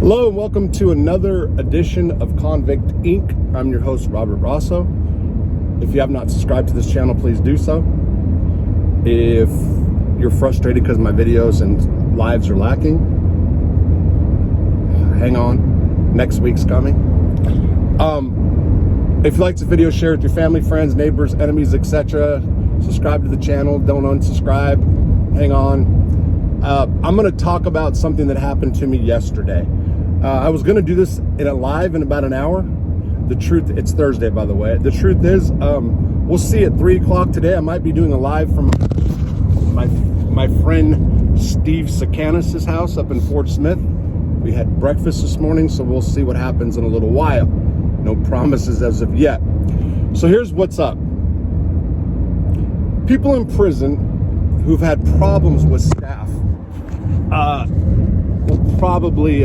Hello and welcome to another edition of Convict Inc. I'm your host, Robert Rosso. If you have not subscribed to this channel, please do so. If you're frustrated because my videos and lives are lacking, hang on, next week's coming. If you like this video, share it with your family, friends, neighbors, enemies, etc. Subscribe to the channel, don't unsubscribe, hang on. I'm going to talk about something that happened to me yesterday. I was going to do this in a live in about an hour. The truth, it's Thursday, by the way. The truth is, we'll see at 3 o'clock today. I might be doing a live from my friend Steve Sakanis' house up in Fort Smith. We had breakfast this morning, so we'll see what happens in a little while. No promises as of yet. So here's what's up. People in prison who've had problems with staff will probably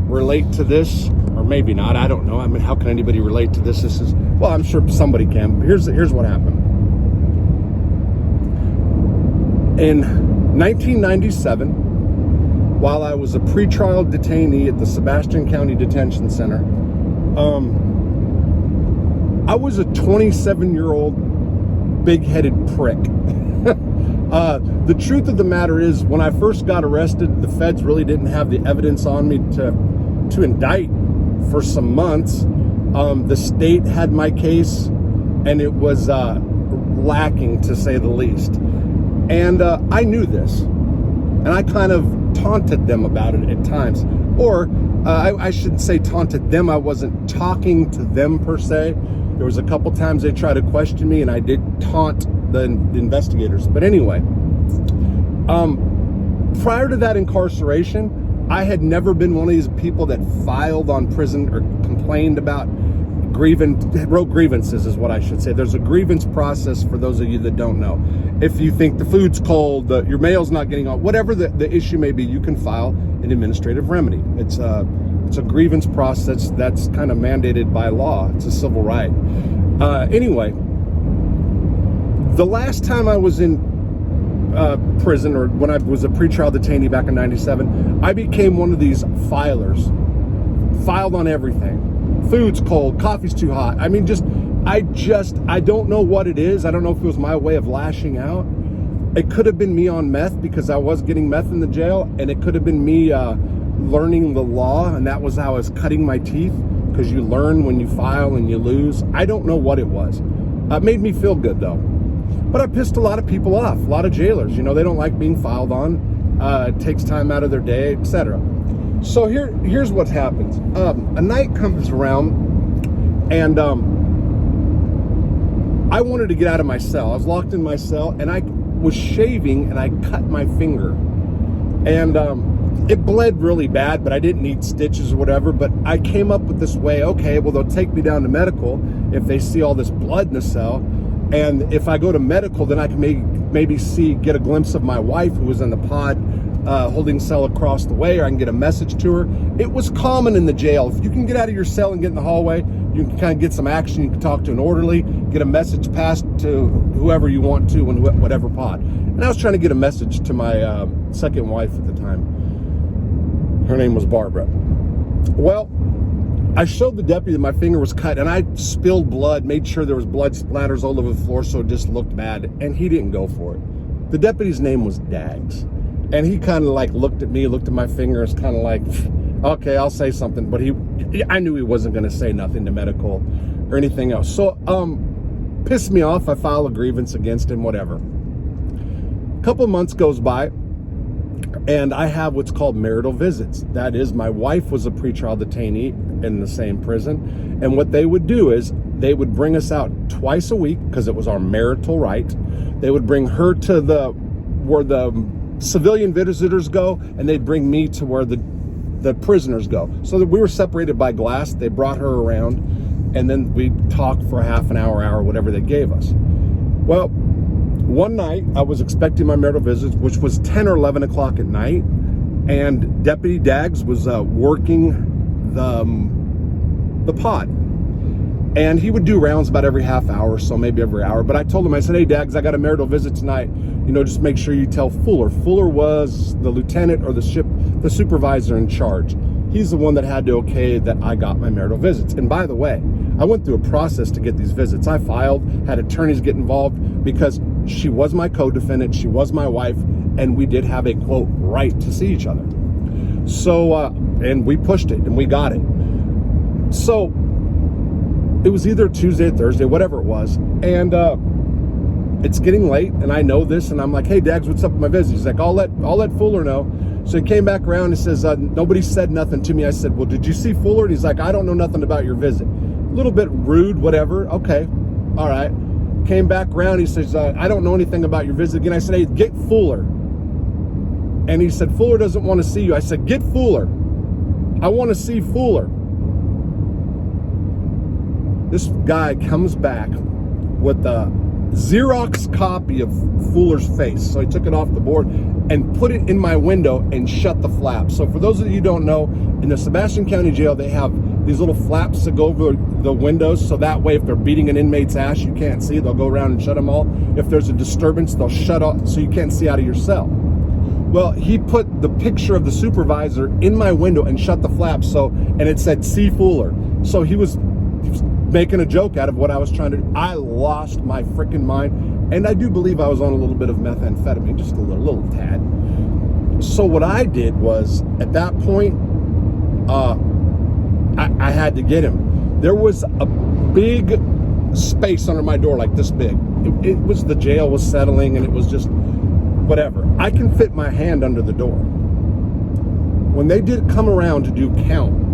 relate to this, or maybe not. I don't know. I mean, how can anybody relate to this? This is, well, I'm sure somebody can. But here's what happened. In 1997, while I was a pretrial detainee at the Sebastian County Detention Center, I was a 27-year-old big-headed prick. The truth of the matter is, when I first got arrested, the feds really didn't have the evidence on me to indict for some months. The state had my case, and it was lacking, to say the least. And I knew this, and I kind of taunted them about it at times. Or I shouldn't say taunted them. I wasn't talking to them per se. There was a couple times they tried to question me, and I did taunt the investigators. But anyway, prior to that incarceration, I had never been one of these people that filed on prison or complained about wrote grievances is what I should say. There's a grievance process for those of you that don't know. If you think the food's cold, your mail's not getting on, whatever the issue may be, you can file an administrative remedy. It's a grievance process that's kind of mandated by law. It's a civil right. Anyway, the last time I was in prison, or when I was a pretrial detainee back in 97, I became one of these filers. Filed on everything. Food's cold, coffee's too hot. I mean, I don't know what it is. I don't know if it was my way of lashing out. It could have been me on meth, because I was getting meth in the jail, and it could have been me learning the law, and that was how I was cutting my teeth, because you learn when you file and you lose. I don't know what it was. It made me feel good, though. But I pissed a lot of people off, a lot of jailers. You know, they don't like being filed on. It takes time out of their day, etc. So here's what happens. A night comes around, and I wanted to get out of my cell. I was locked in my cell, and I was shaving, and I cut my finger. And it bled really bad, but I didn't need stitches or whatever. But I came up with this way, okay, well, they'll take me down to medical if they see all this blood in the cell. And if I go to medical, then I can maybe get a glimpse of my wife, who was in the pod holding cell across the way, or I can get a message to her. It was common in the jail. If you can get out of your cell and get in the hallway, you can kind of get some action. You can talk to an orderly, get a message passed to whoever you want to in whatever pod. And I was trying to get a message to my second wife at the time. Her name was Barbara. Well, I showed the deputy that my finger was cut, and I spilled blood, made sure there was blood splatters all over the floor so it just looked bad, and he didn't go for it. The deputy's name was Daggs, and he kind of like looked at me, looked at my finger, it's kind of like, okay, I'll say something, but I knew he wasn't going to say nothing to medical or anything else. So, pissed me off. I filed a grievance against him, whatever. A couple months goes by, and I have what's called marital visits. That is, my wife was a pretrial detainee in the same prison, and what they would do is they would bring us out twice a week, because it was our marital right. They would bring her to where the civilian visitors go, and they'd bring me to where the prisoners go. So that we were separated by glass. They brought her around, and then we talked for half an hour, whatever they gave us. Well, one night I was expecting my marital visit, which was 10 or 11 o'clock at night, and Deputy Daggs was working the pod, and he would do rounds about every half hour, so maybe every hour. But I told him, I said, hey, Daggs, I got a marital visit tonight. You know, just make sure you tell Fuller. Fuller was the lieutenant or the supervisor in charge. he's the one that had to okay that I got my marital visits. And by the way, I went through a process to get these visits. I filed, had attorneys get involved, because she was my co-defendant, she was my wife, and we did have a, quote, right to see each other. So, and we pushed it, and we got it. So, it was either Tuesday or Thursday, whatever it was, and it's getting late, and I know this, and I'm like, hey, Daggs, what's up with my visit? He's like, I'll let Fuller know. So he came back around and says, nobody said nothing to me. I said, well, did you see Fuller? And he's like, I don't know nothing about your visit. A little bit rude, whatever. Okay, all right. Came back around, he says, I don't know anything about your visit again. I said, hey, get Fuller. And he said, Fuller doesn't want to see you. I said, get Fuller. I want to see Fuller. This guy comes back with a Xerox copy of Fuller's face. So he took it off the board and put it in my window and shut the flap. So for those of you who don't know, in the Sebastian County Jail, they have these little flaps that go over the windows, so that way if they're beating an inmate's ass, you can't see. They'll go around and shut them all. If there's a disturbance, they'll shut off so you can't see out of your cell. Well, he put the picture of the supervisor in my window and shut the flap, and it said, see Fuller. So he was making a joke out of what I was trying to do. I lost my freaking mind, and I do believe I was on a little bit of methamphetamine, just a little tad. So what I did was, at that point, I had to get him. There was a big space under my door, like this big. It was, the jail was settling, and it was just whatever. I can fit my hand under the door. When they did come around to do count,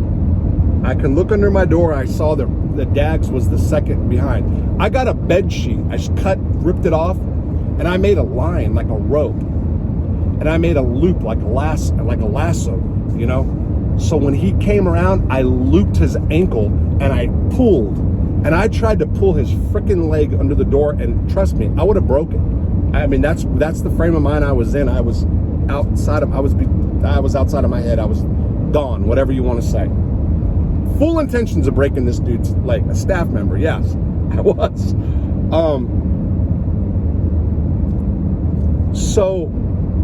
I can look under my door. I saw that the Daggs was the second behind. I got a bed sheet. I ripped it off, and I made a line like a rope, and I made a loop like a lasso, you know. So when he came around, I looped his ankle and I pulled, and I tried to pull his freaking leg under the door, and trust me, I would have broken. I mean, that's the frame of mind I was in. I was outside of my head. I was gone, whatever you want to say. Full intentions of breaking this dude's leg. A staff member, yes, I was. So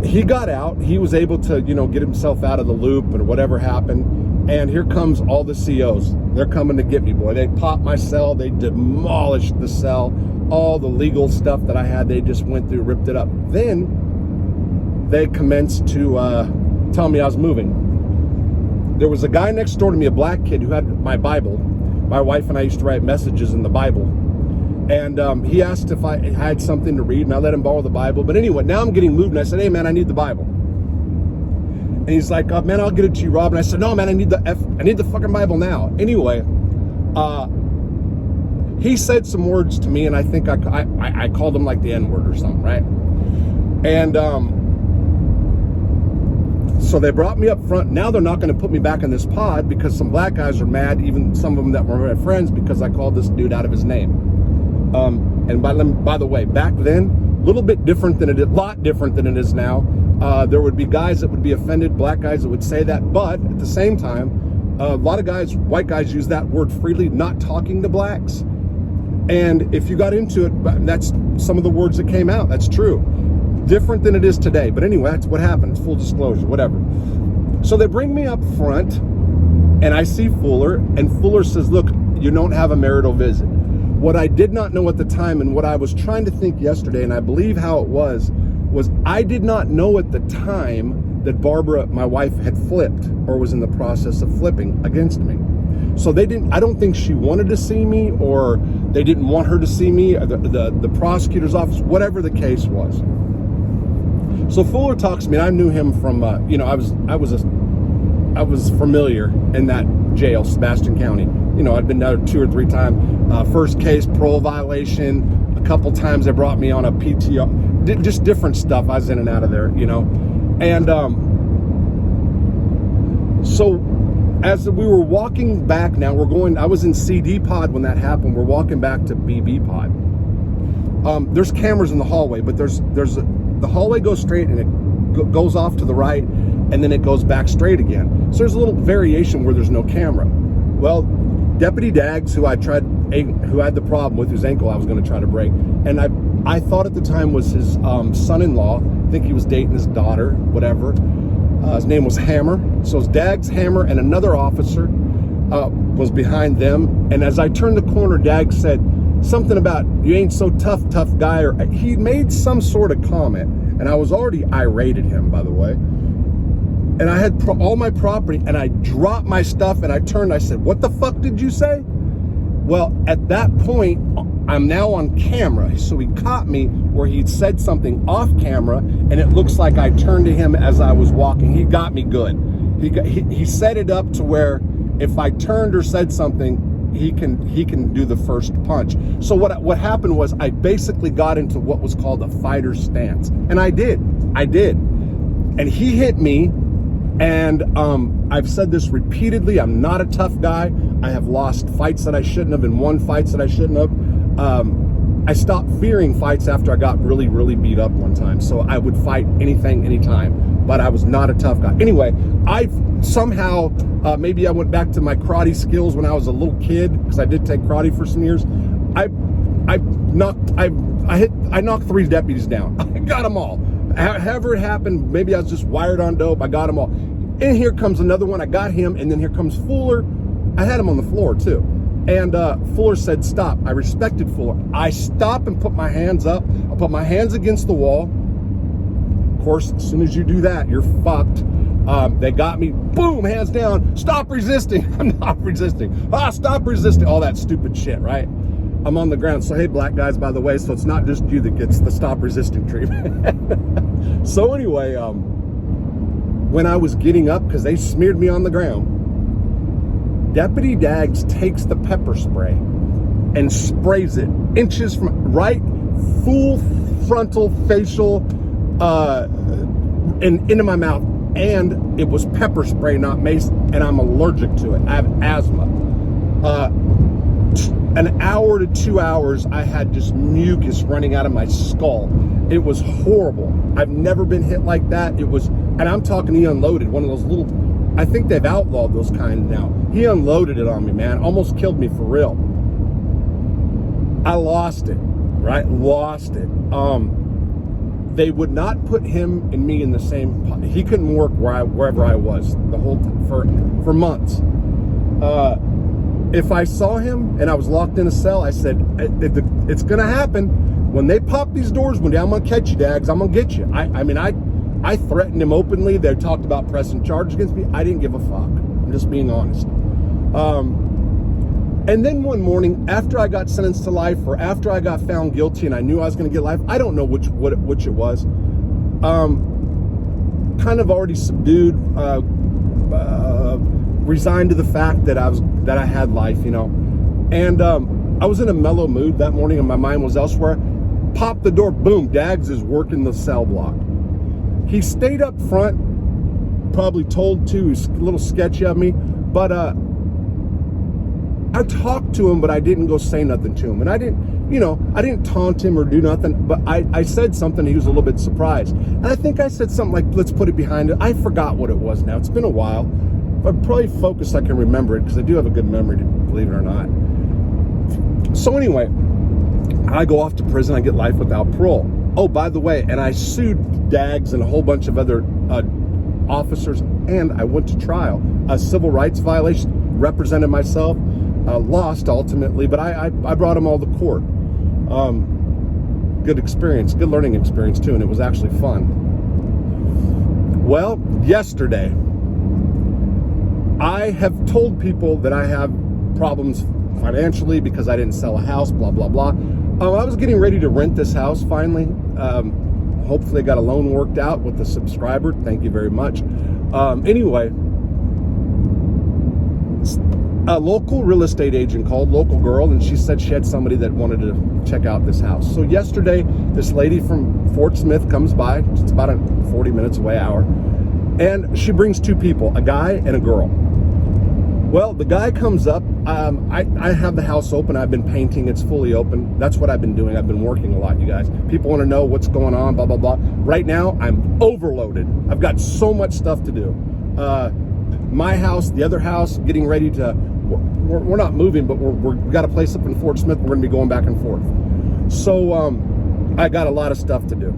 he got out. He was able to, get himself out of the loop and whatever happened. And here comes all the COs. They're coming to get me, boy. They popped my cell. They demolished the cell. All the legal stuff that I had, they just went through, ripped it up. Then they commenced to tell me I was moving. There was a guy next door to me, a black kid, who had my Bible. My wife and I used to write messages in the Bible. And he asked if I had something to read, and I let him borrow the Bible. But anyway, now I'm getting moved, and I said, hey, man, I need the Bible. And he's like, man, I'll get it to you, Rob. And I said, no, man, I need the fucking Bible now. Anyway, he said some words to me, and I think I called him like the N-word or something, right? And so they brought me up front. Now they're not going to put me back in this pod because some black guys are mad, even some of them that were my friends, because I called this dude out of his name. And by the way, back then, a little bit different than a lot different than it is now. There would be guys that would be offended, black guys that would say that, but at the same time, a lot of guys, white guys, use that word freely, not talking to blacks. And if you got into it, that's some of the words that came out. That's true. Different than it is today. But anyway, that's what happened. It's full disclosure, whatever. So they bring me up front, and I see Fuller, and Fuller says, look, you don't have a marital visit. What I did not know at the time, and what I was trying to think yesterday, and I believe how it was I did not know at the time that Barbara, my wife, had flipped or was in the process of flipping against me. So I don't think she wanted to see me, or they didn't want her to see me, or the prosecutor's office, whatever the case was. So Fuller talks to me, and I knew him from, I was familiar in that jail, Sebastian County. I'd been there 2 or 3 times. First case, parole violation. A couple times they brought me on a PTO. Just different stuff. I was in and out of there, And so as we were walking back now, I was in CD pod when that happened. We're walking back to BB pod. There's cameras in the hallway, but the hallway goes straight and it goes off to the right, and then it goes back straight again. So there's a little variation where there's no camera. Well, Deputy Daggs, who had the problem with, whose ankle I was going to try to break, and I thought at the time was his son-in-law. I think he was dating his daughter, whatever. His name was Hammer. So it's Daggs, Hammer, and another officer was behind them. And as I turned the corner, Daggs said something about, "You ain't so tough guy," or he made some sort of comment. And I was already irate at him, by the way. And I had all my property, and I dropped my stuff, and I turned, I said, "What the fuck did you say?" Well, at that point, I'm now on camera, so he caught me where he'd said something off camera, and it looks like I turned to him as I was walking. He got me good. He set it up to where if I turned or said something, he can do the first punch. So what happened was I basically got into what was called a fighter stance, and I did, and he hit me. And I've said this repeatedly, I'm not a tough guy. I have lost fights that I shouldn't have and won fights that I shouldn't have. I stopped fearing fights after I got really, really beat up one time. So I would fight anything, anytime, but I was not a tough guy. Anyway, I somehow, maybe I went back to my karate skills when I was a little kid, because I did take karate for some years. I knocked 3 deputies down. I got them all. However it happened, maybe I was just wired on dope. I got them all. And here comes another one. I got him, and then here comes Fuller. I had him on the floor too. And Fuller said, "Stop." I respected Fuller. I stop and put my hands up. I put my hands against the wall. Of course, as soon as you do that, you're fucked. They got me. Boom, hands down. Stop resisting. I'm not resisting. Stop resisting. All that stupid shit, right? I'm on the ground. So, hey, black guys, by the way, so it's not just you that gets the stop resisting treatment. So anyway, when I was getting up, because they smeared me on the ground, Deputy Daggs takes the pepper spray and sprays it inches from right, full frontal, facial, and into my mouth. And it was pepper spray, not mace, and I'm allergic to it. I have asthma. An hour to 2 hours, I had just mucus running out of my skull. It was horrible. I've never been hit like that. It was, and I'm talking, he unloaded one of those little, I think they've outlawed those kind now. He unloaded it on me, man. Almost killed me for real. I lost it, right? Lost it. They would not put him and me in the same pot. He couldn't work wherever I was the whole time, for months. If I saw him and I was locked in a cell, I said, "It's gonna happen. When they pop these doors one day, I'm gonna catch you, Daggs. I'm gonna get you." I threatened him openly. They talked about pressing charges against me. I didn't give a fuck. I'm just being honest. And then one morning, after I got sentenced to life, or after I got found guilty and I knew I was gonna get life, I don't know which it was. Kind of already subdued, resigned to the fact that I had life, you know. And I was in a mellow mood that morning and my mind was elsewhere. Pop the door, boom, Daggs is working the cell block. He stayed up front, probably told to, he's a little sketchy of me, but I talked to him, but I didn't go say nothing to him. And I didn't taunt him or do nothing, but I said something, he was a little bit surprised. And I think I said something like, "Let's put it behind it." I forgot what it was now. It's been a while. But probably focused, I can remember it, because I do have a good memory, believe it or not. So anyway, I go off to prison. I get life without parole. Oh, by the way, and I sued Daggs and a whole bunch of other officers, and I went to trial. A civil rights violation, represented myself, lost ultimately, but I brought them all to court. Good experience, good learning experience too, and it was actually fun. Well, yesterday, I have told people that I have problems financially because I didn't sell a house, blah, blah, blah. I was getting ready to rent this house finally. Hopefully I got a loan worked out with a subscriber. Thank you very much. Anyway, a local real estate agent called, local girl, and she said she had somebody that wanted to check out this house. So yesterday, this lady from Fort Smith comes by. It's about 40 minutes away, hour. And she brings 2 people, a guy and a girl. Well, the guy comes up. I have the house open. I've been painting. It's fully open. That's what I've been doing. I've been working a lot, you guys. People want to know what's going on, blah, blah, blah. Right now, I'm overloaded. I've got so much stuff to do. My house, the other house, getting ready to, we're not moving, but we've got a place up in Fort Smith. We're going to be going back and forth. So I got a lot of stuff to do.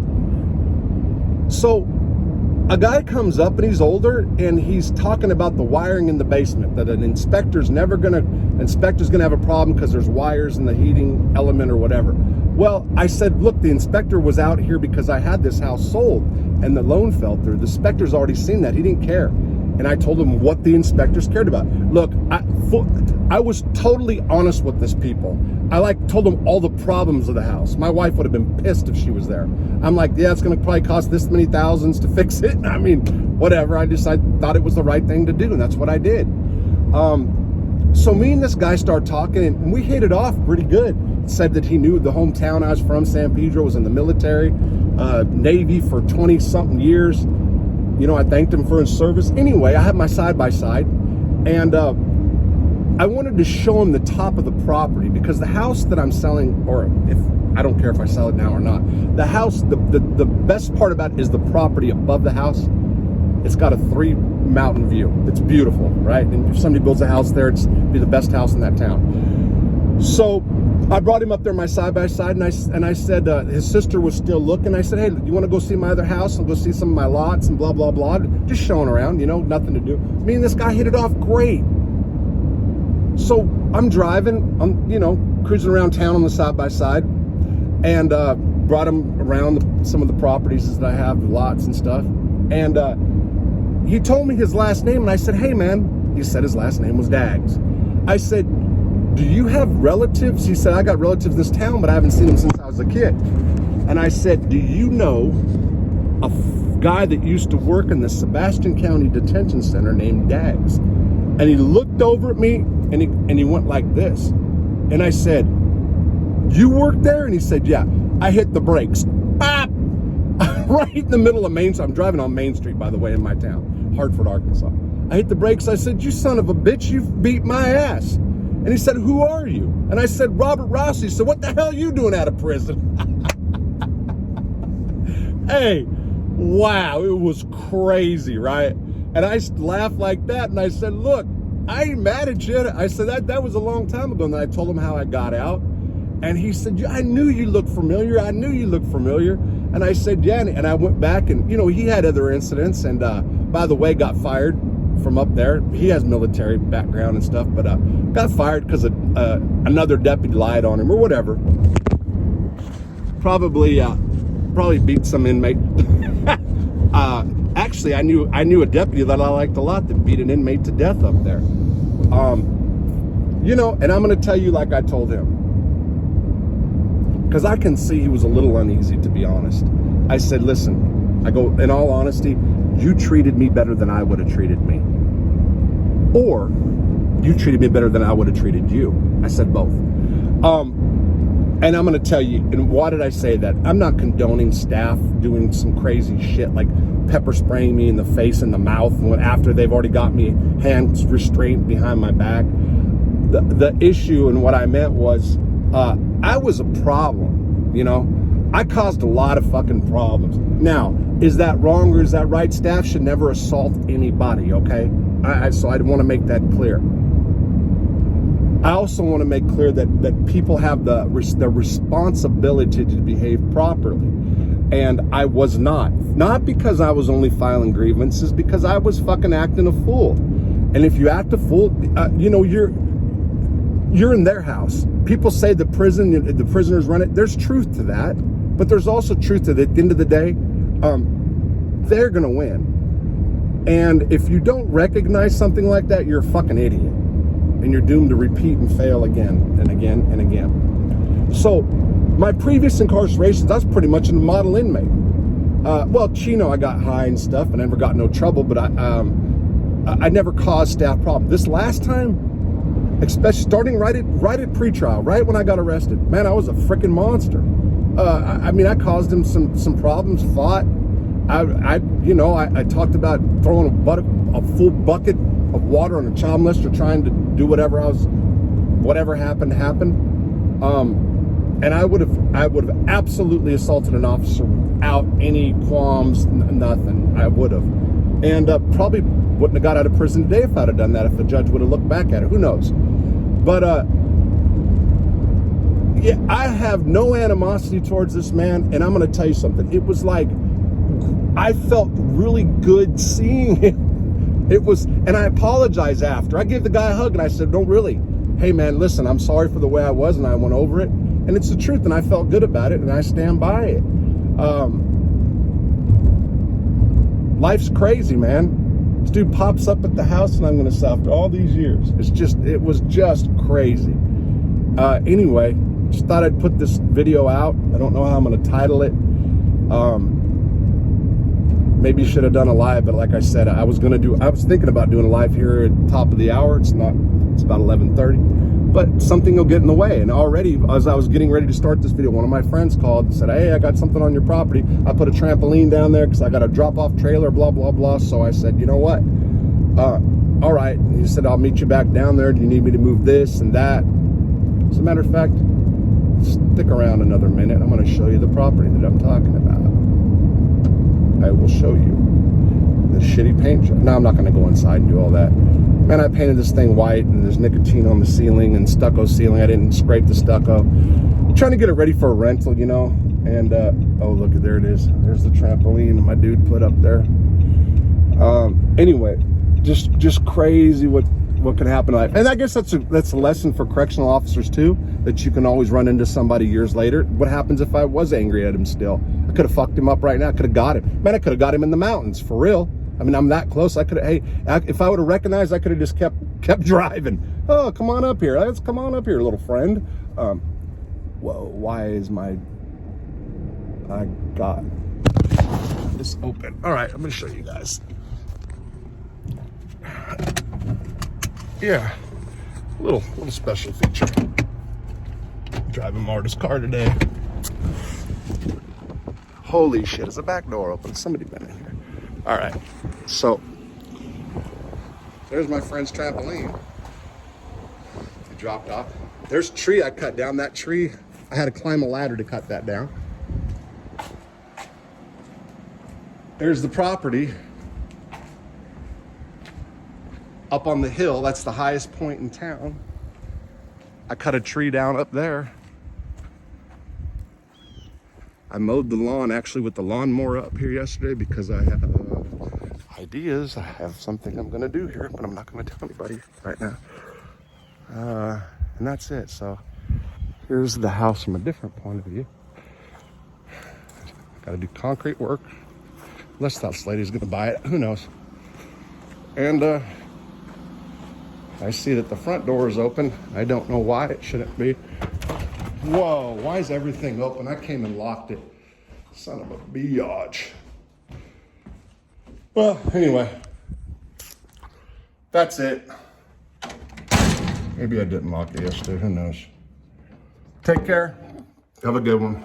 So a guy comes up and he's older and he's talking about the wiring in the basement, that an inspector's gonna have a problem because there's wires in the heating element or whatever. Well, I said, look, the inspector was out here because I had this house sold and the loan fell through. The inspector's already seen that. He didn't care. And I told him what the inspectors cared about. Look, I was totally honest with this people. I told them all the problems of the house. My wife would have been pissed if she was there. I'm like, yeah, it's going to probably cost this many thousands to fix it. I mean, whatever. I thought it was the right thing to do, and that's what I did. So me and this guy started talking, and we hit it off pretty good. Said that he knew the hometown I was from, San Pedro, was in the military, Navy for 20-something years. You know, I thanked him for his service. Anyway, I had my side-by-side, and I wanted to show him the top of the property, because the house that I'm selling, or if I don't care if I sell it now or not, the house, the best part about it is the property above the house. It's got a 3-mountain view. It's beautiful, right? And if somebody builds a house there, it's be the best house in that town. So I brought him up there, my side-by-side, and I said, his sister was still looking. I said, hey, you want to go see my other house and go see some of my lots and blah, blah, blah. Just showing around, you know, nothing to do. Me and this guy hit it off great. So I'm driving, I'm, you know, cruising around town on the side-by-side, and brought him around some of the properties that I have, the lots and stuff. And he told me his last name, and I said, hey, man, he said his last name was Daggs. I said, do you have relatives? He said, I got relatives in this town, but I haven't seen them since I was a kid. And I said, do you know a guy that used to work in the Sebastian County Detention Center named Daggs? And he looked over at me, and he went like this. And I said, you work there? And he said, yeah. I hit the brakes. Bop! Right in the middle of Main Street. I'm driving on Main Street, by the way, in my town, Hartford, Arkansas. I hit the brakes. I said, you son of a bitch, you've beat my ass. And he said, who are you? And I said, Robert Ross. He said, what the hell are you doing out of prison? Hey, wow, it was crazy, right? And I laughed like that, and I said, look, I ain't mad at you. I said, that was a long time ago. And then I told him how I got out. And he said, I knew you looked familiar. I knew you looked familiar. And I said, yeah. And I went back, and, you know, he had other incidents. And by the way, got fired from up there. He has military background and stuff, but got fired because another deputy lied on him or whatever. Probably beat some inmate. Actually, I knew a deputy that I liked a lot that beat an inmate to death up there. You know, and I'm going to tell you like I told him, because I can see he was a little uneasy, to be honest. I said, listen, I go, in all honesty, you treated me better than I would have treated me. Or you treated me better than I would have treated you. I said both. And I'm going to tell you, and why did I say that? I'm not condoning staff doing some crazy shit like pepper spraying me in the face and the mouth after they've already got me hands restrained behind my back. The issue and what I meant was I was a problem, you know? I caused a lot of fucking problems. Now, is that wrong or is that right? Staff should never assault anybody, okay? So I want to make that clear. I also want to make clear that people have the responsibility to behave properly. And I was not. Not because I was only filing grievances, because I was fucking acting a fool. And if you act a fool, you know, you're in their house. People say the prisoners run it. There's truth to that. But there's also truth to that. At the end of the day, they're going to win. And if you don't recognize something like that, you're a fucking idiot. And you're doomed to repeat and fail again and again and again. So my previous incarcerations, I was pretty much a model inmate. Well, Chino, I got high and stuff and I never got no trouble, but I never caused staff problems. This last time, especially starting right at pretrial, right when I got arrested, man, I was a freaking monster. I mean, I caused him some problems, fought. I talked about throwing a full bucket of water on a child molester trying to do whatever happened. And I would have absolutely assaulted an officer without any qualms, nothing. I would have. And probably wouldn't have got out of prison today if I'd have done that, if the judge would have looked back at it. Who knows? But yeah, I have no animosity towards this man, and I'm going to tell you something. It was like I felt really good seeing it. It was, and I apologized after. I gave the guy a hug and I said, "Don't really. Hey man, listen, I'm sorry for the way I was," and I went over it. And it's the truth, and I felt good about it, and I stand by it. Life's crazy, man. This dude pops up at the house, and I'm going to say, after all these years, it was just crazy. Anyway, just thought I'd put this video out. I don't know how I'm going to title it. Maybe should have done a live, but like I said, I was thinking about doing a live here at the top of the hour. It's about 11:30, but something will get in the way. And already, as I was getting ready to start this video, one of my friends called and said, "Hey, I got something on your property. I put a trampoline down there because I got a drop-off trailer, blah, blah, blah." So I said, "You know what? All right." And he said, "I'll meet you back down there. Do you need me to move this and that?" As a matter of fact, stick around another minute. I'm going to show you the property that I'm talking about. I will show you the shitty paint job. No, I'm not going to go inside and do all that. Man, I painted this thing white, and there's nicotine on the ceiling and stucco ceiling. I didn't scrape the stucco. I'm trying to get it ready for a rental, you know. And oh, look, there it is. There's the trampoline my dude put up there. Anyway, just crazy what can happen in life. And I guess that's a lesson for correctional officers too, that you can always run into somebody years later. What happens if I was angry at him still? I could have fucked him up right now. I could have got him. Man, I could have got him in the mountains, for real. I mean, I'm that close. I could have, if I would have recognized, I could have just kept driving. "Oh, come on up here. Let's come on up here, little friend." Whoa, why is I got this open. All right, I'm going to show you guys. Yeah, little special feature. Driving Marta's car today. Holy shit, is the back door open? Somebody been in here. All right, so there's my friend's trampoline. He dropped off. There's a tree I cut down. That tree, I had to climb a ladder to cut that down. There's the property. Up on the hill, that's the highest point in town. I cut a tree down up there. I mowed the lawn actually with the lawnmower up here yesterday because I have ideas. I have something I'm gonna do here, but I'm not gonna tell anybody right now. And that's it. So here's the house from a different point of view. Gotta do concrete work. Unless that lady's gonna buy it, who knows? And I see that the front door is open. I don't know why it shouldn't be. Whoa, why is everything open? I came and locked it. Son of a biatch. Well, anyway, that's it. Maybe I didn't lock it yesterday, who knows? Take care. Have a good one.